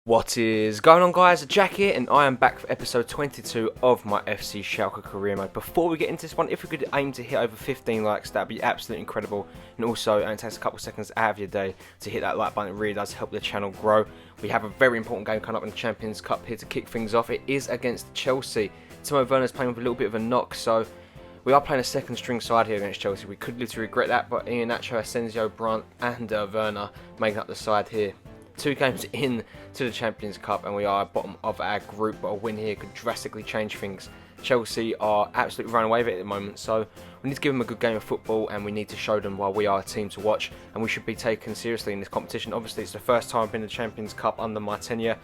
What is going on, guys? Jack here, and I am back for episode 22 of my FC Schalke career mode. Before we get into this one, if we could aim to hit over 15 likes, that'd be absolutely incredible. And also, it takes a couple seconds out of your day to hit that like button. It really does help the channel grow. We have a very important game coming up in the Champions Cup here to kick things off. It is against Chelsea. Timo Werner's playing with a little bit of a knock, so we are playing a second string side here against Chelsea. We could literally regret that, but Iheanacho, Asensio, Brandt and Werner making up the side here. 2 games in to the Champions Cup and we are at the bottom of our group, but a win here could drastically change things. Chelsea are absolutely running away with it at the moment, so we need to give them a good game of football and we need to show them why we are a team to watch and we should be taken seriously in this competition. Obviously it's the first time I've been in the Champions Cup under my tenure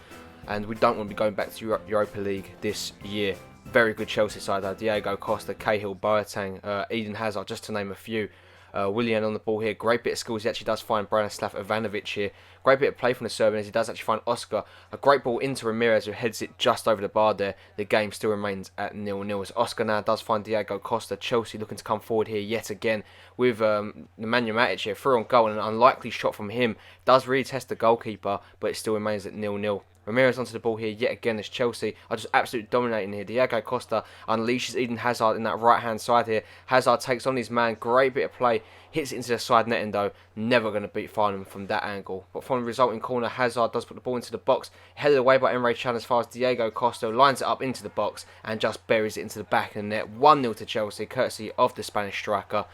and we don't want to be going back to Europa League this year. Very good Chelsea side though. Diego Costa, Cahill, Boateng, Eden Hazard, just to name a few. Willian on the ball here, great bit of skills. He actually does find Branislav Ivanovic here. Great bit of play from the Serbian as he does actually find Oscar. A great ball into Ramirez who heads it just over the bar there. The game still remains at 0-0 as Oscar now does find Diego Costa. Chelsea looking to come forward here yet again with Nemanja Matic here. Through on goal and an unlikely shot from him. Does really test the goalkeeper, but it still remains at 0-0. Ramirez onto the ball here yet again as Chelsea are just absolutely dominating here. Diego Costa unleashes Eden Hazard in that right hand side here. Hazard takes on his man, great bit of play, hits it into the side netting though. Never going to beat Farnham from that angle. But from the resulting corner, Hazard does put the ball into the box, headed away by Emre Can as far as Diego Costa lines it up into the box and just buries it into the back of the net. 1-0 to Chelsea, courtesy of the Spanish striker.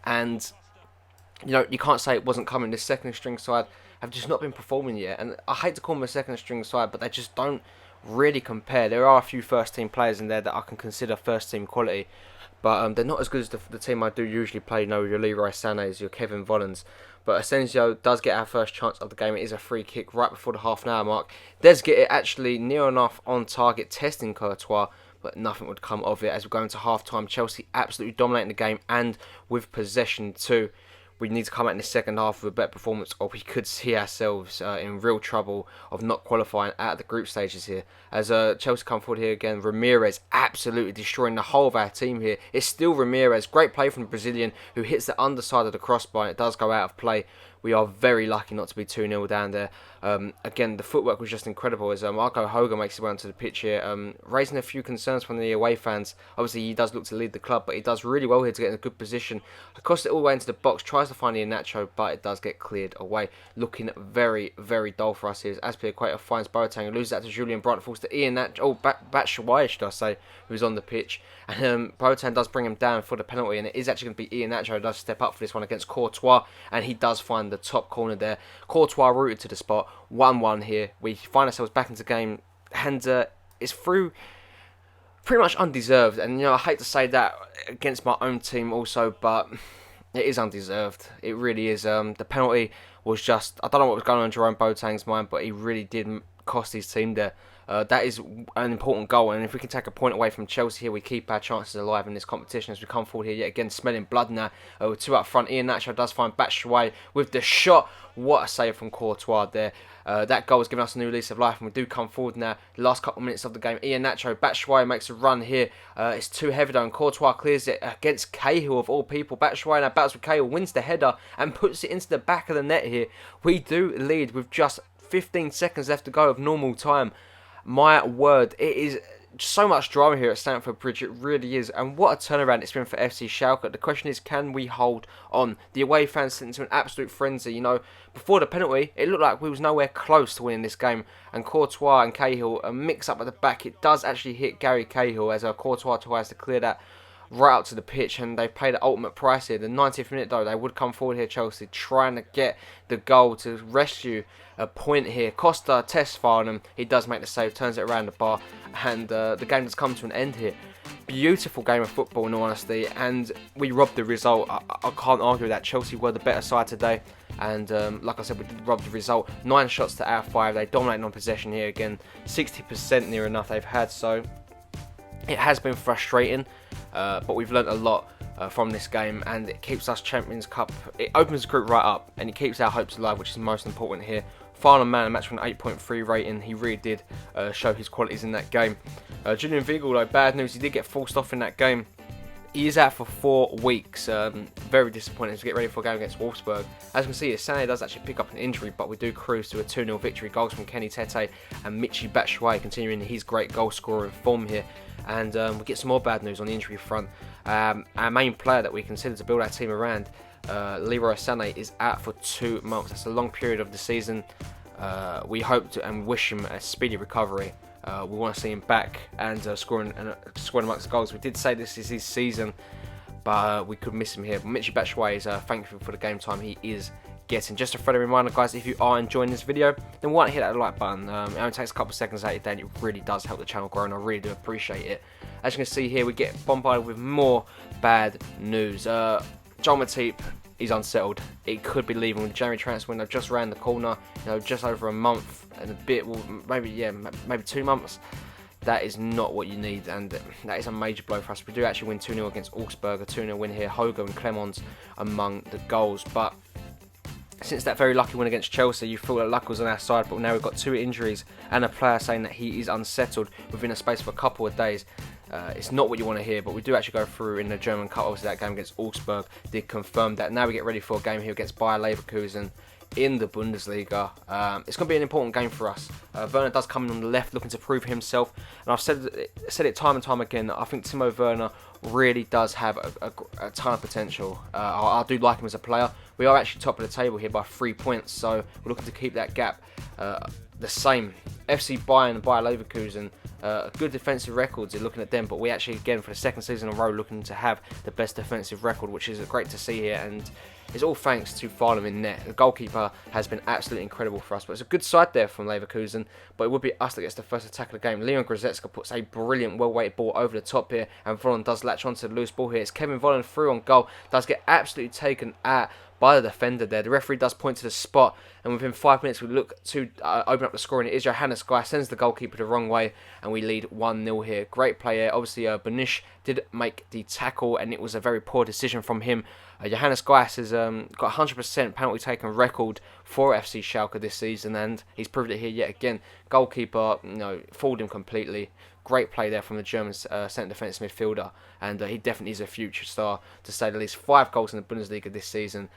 And you know, you can't say it wasn't coming. This second string side have just not been performing yet. And I hate to call them a second string side, but they just don't really compare. There are a few first team players in there that I can consider first team quality. But they're not as good as the team I do usually play. You know, your Leroy Sané's, your Kevin Volans. But Asensio does get our first chance of the game. It is a free kick right before the half an hour mark. Does get it actually near enough on target, testing Courtois. But nothing would come of it as we go into half time. Chelsea absolutely dominating the game and with possession too. We need to come out in the second half with a better performance or we could see ourselves in real trouble of not qualifying out of the group stages here. As Chelsea come forward here again, Ramirez absolutely destroying the whole of our team here. It's still Ramirez, great play from the Brazilian who hits the underside of the crossbar and it does go out of play. We are very lucky not to be 2-0 down there. Again, the footwork was just incredible as Marco Hogan makes his way onto the pitch here, raising a few concerns from the away fans. Obviously, he does look to lead the club, but he does really well here to get in a good position. Across it all the way into the box, tries to find Iheanacho, but it does get cleared away. Looking very, very dull for us here as Azpilicueta finds Boateng and loses that to Julian Brandt, falls to Iheanacho, Batshuayi should I say, who's on the pitch. And Boateng does bring him down for the penalty, and it is actually going to be Iheanacho who does step up for this one against Courtois, and he does find the top corner there. Courtois rooted to the spot. 1-1 here. We find ourselves back into the game, and it's through pretty much undeserved. And you know, I hate to say that against my own team also, but it is undeserved. It really is. The penalty was just, I don't know what was going on in Jerome Boateng's mind, but he really did cost his team there. That is an important goal, and if we can take a point away from Chelsea here, we keep our chances alive in this competition as we come forward here yet again, smelling blood now. With 2 up front, Iheanacho does find Batshuayi with the shot. What a save from Courtois there. That goal has given us a new lease of life, and we do come forward now. The last couple of minutes of the game, Iheanacho, Batshuayi makes a run here. It's too heavy though, and Courtois clears it against Cahill of all people. Batshuayi now battles with Cahill, wins the header, and puts it into the back of the net here. We do lead with just 15 seconds left to go of normal time. My word, it is so much drama here at Stamford Bridge, it really is, and what a turnaround it's been for FC Schalke. The question is, can we hold on? The away fans sent into an absolute frenzy. You know, before the penalty, it looked like we was nowhere close to winning this game, and Courtois and Cahill, a mix up at the back, it does actually hit Gary Cahill as Courtois tries to clear that right out to the pitch, and they paid the ultimate price here. The 90th minute though, they would come forward here, Chelsea, trying to get the goal to rescue a point here. Costa tests Farnham, he does make the save, turns it around the bar, and the game does come to an end here. Beautiful game of football in all honesty, and we robbed the result. I can't argue with that. Chelsea were the better side today, and like I said, we did rob the result. 9 shots to our 5, they dominated on possession here again, 60% near enough they've had, so it has been frustrating. But we've learnt a lot from this game, and it keeps us Champions Cup. It opens the group right up, and it keeps our hopes alive, which is most important here. Final man of match with an 8.3 rating. He really did show his qualities in that game. Julian Weigl, though, bad news. He did get forced off in that game. He is out for 4 weeks. Very disappointing to get ready for a game against Wolfsburg. As you can see, Sané does actually pick up an injury, but we do cruise to a 2-0 victory. Goals from Kenny Tete and Michy Batshuayi continuing his great goal scoring form here. And we get some more bad news on the injury front. Our main player that we consider to build our team around, Leroy Sané, is out for 2 months. That's a long period of the season. We hope to and wish him a speedy recovery. We want to see him back and scoring amongst the goals. We did say this is his season, but we could miss him here. But Michy Batshuayi is thankful for the game time he is getting. Just a friendly reminder, guys, if you are enjoying this video, then why not hit that like button? It only takes a couple of seconds out of your day, and it really does help the channel grow, and I really do appreciate it. As you can see here, we get bombarded with more bad news. Joel Matip is unsettled. It could be leaving with the January transfer window just around the corner. Just over a month and a bit. Well, maybe 2 months. That is not what you need, and that is a major blow for us. We do actually win 2-0 against Augsburg, a 2-0 win here. Hogo and Clemons among the goals, but since that very lucky win against Chelsea, you feel that luck was on our side, but now we've got 2 injuries and a player saying that he is unsettled within a space of a couple of days. It's not what you want to hear, but we do actually go through in the German Cup. Obviously, that game against Augsburg did confirm that. Now we get ready for a game here against Bayer Leverkusen in the Bundesliga. It's going to be an important game for us. Werner does come in on the left looking to prove himself, and I've said it time and time again that I think Timo Werner really does have a ton of potential. I do like him as a player. We are actually top of the table here by 3 points, so we're looking to keep that gap the same. FC Bayern and Bayer Leverkusen, good defensive records, you're looking at them, but we actually, again, for the second season in a row, looking to have the best defensive record, which is great to see here, and it's all thanks to Farnham in net. The goalkeeper has been absolutely incredible for us, but it's a good side there from Leverkusen, but it would be us that gets the first attack of the game. Leon Goretzka puts a brilliant, well-weighted ball over the top here, and Volland does latch onto the loose ball here. It's Kevin Volland through on goal, does get absolutely taken out by the defender there. The referee does point to the spot, and within 5 minutes we look to open up the scoring. It is Johannes Guy, sends the goalkeeper the wrong way, and we lead 1-0 here. Great play here. Obviously, Benish did make the tackle, and it was a very poor decision from him. Johannes Guy has got 100% penalty taken record for FC Schalke this season, and he's proved it here yet again. Goalkeeper, fooled him completely. Great play there from the German centre defence midfielder, and he definitely is a future star, to say the least. 5 goals in the Bundesliga this season.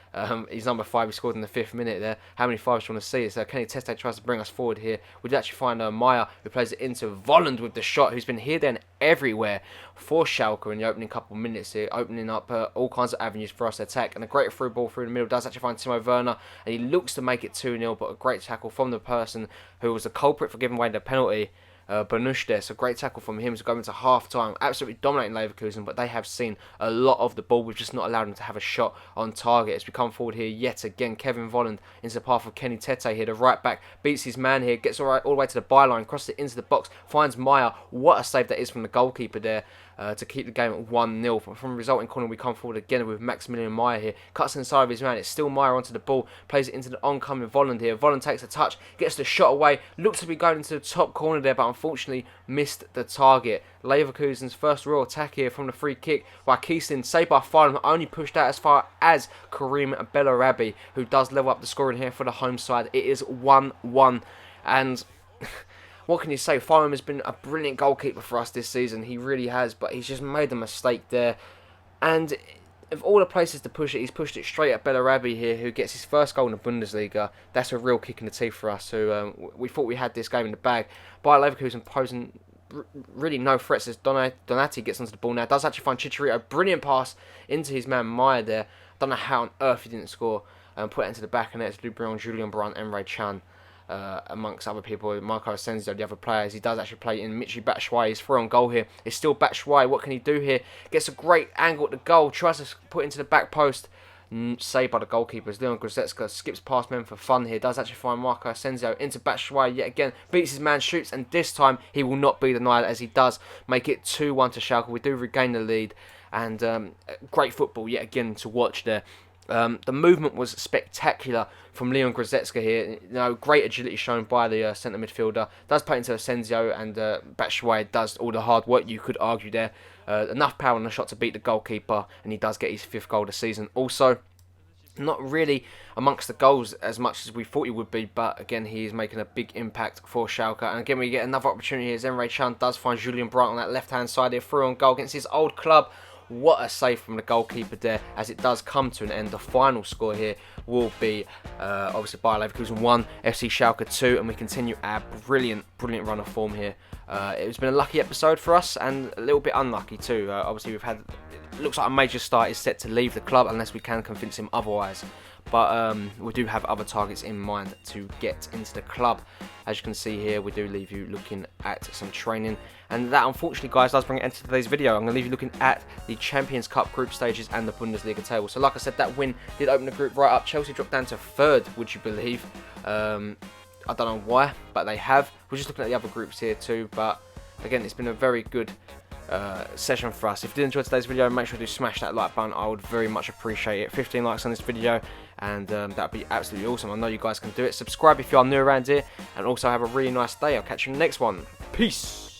He's number 5. He scored in the 5th minute there. How many 5s do you want to see? So Kenny Tete tries to bring us forward here. We did actually find Meyer, who plays it into Volland with the shot, who's been here, there, and everywhere for Schalke in the opening couple of minutes here, opening up all kinds of avenues for us to attack. And a great through ball through the middle does actually find Timo Werner, and he looks to make it 2-0, but a great tackle from the person who was the culprit for giving away the penalty. Banush there, so great tackle from him to go into half time. Absolutely dominating Leverkusen, but they have seen a lot of the ball. We've just not allowed them to have a shot on target. As we come forward here yet again, Kevin Volland into the path of Kenny Tete here. The right back beats his man here, gets all the way to the byline, crosses it into the box, finds Meyer. What a save that is from the goalkeeper there. To keep the game at 1-0. From a resulting corner, we come forward again with Maximilian Meyer here. Cuts inside of his man. It's still Meyer onto the ball. Plays it into the oncoming Volland here. Volland takes a touch. Gets the shot away. Looks to be going into the top corner there, but unfortunately missed the target. Leverkusen's first real attack here from the free kick by Kiesling. Saved by Farnham. Only pushed out as far as Karim Bellarabi, who does level up the scoring here for the home side. It is 1-1. And what can you say? Farnham has been a brilliant goalkeeper for us this season. He really has, but he's just made a mistake there. And of all the places to push it, he's pushed it straight at Bellarabi here, who gets his first goal in the Bundesliga. That's a real kick in the teeth for us, who we thought we had this game in the bag. Bayer Leverkusen posing really no threats as Donati gets onto the ball now. Does actually find Chicharito. Brilliant pass into his man Meyer there. Don't know how on earth he didn't score. Put it into the back, and it's Lubrion, Julian Brandt, Emre Can. Amongst other people, Marco Asensio, the other players. He does actually play in Michy Batshuayi. He's through on goal here. It's still Batshuayi. What can he do here? Gets a great angle at the goal. Tries to put into the back post. Saved by the goalkeepers. Leon Goretzka skips past men for fun here. Does actually find Marco Asensio into Batshuayi yet again. Beats his man, shoots, and this time he will not be denied, as he does make it 2-1 to Schalke. We do regain the lead, and great football yet again to watch there. The movement was spectacular from Leon Goretzka here. Great agility shown by the centre midfielder. Does play into Asensio, and Batshuayi does all the hard work, you could argue there. Enough power on the shot to beat the goalkeeper, and he does get his 5th goal of the season. Also, not really amongst the goals as much as we thought he would be, but again, he is making a big impact for Schalke. And again, we get another opportunity as Emre Can does find Julian Brandt on that left-hand side here, through on goal against his old club. What a save from the goalkeeper there, as it does come to an end. The final score here will be obviously Bayer Leverkusen 1, FC Schalke 2, and we continue our brilliant run of form here. It's been a lucky episode for us, and a little bit unlucky too. Obviously, we've had, it looks like a major star is set to leave the club unless we can convince him otherwise. But we do have other targets in mind to get into the club. As you can see here, we do leave you looking at some training. And that, unfortunately, guys, does bring it into today's video. I'm going to leave you looking at the Champions Cup group stages and the Bundesliga table. So like I said, that win did open the group right up. Chelsea dropped down to 3rd, would you believe? I don't know why, but they have. We're just looking at the other groups here too. But again, it's been a very good session for us. If you did enjoy today's video, make sure to smash that like button. I would very much appreciate it. 15 likes on this video, and that would be absolutely awesome. I know you guys can do it. Subscribe if you are new around here, and also have a really nice day. I'll catch you in the next one. Peace.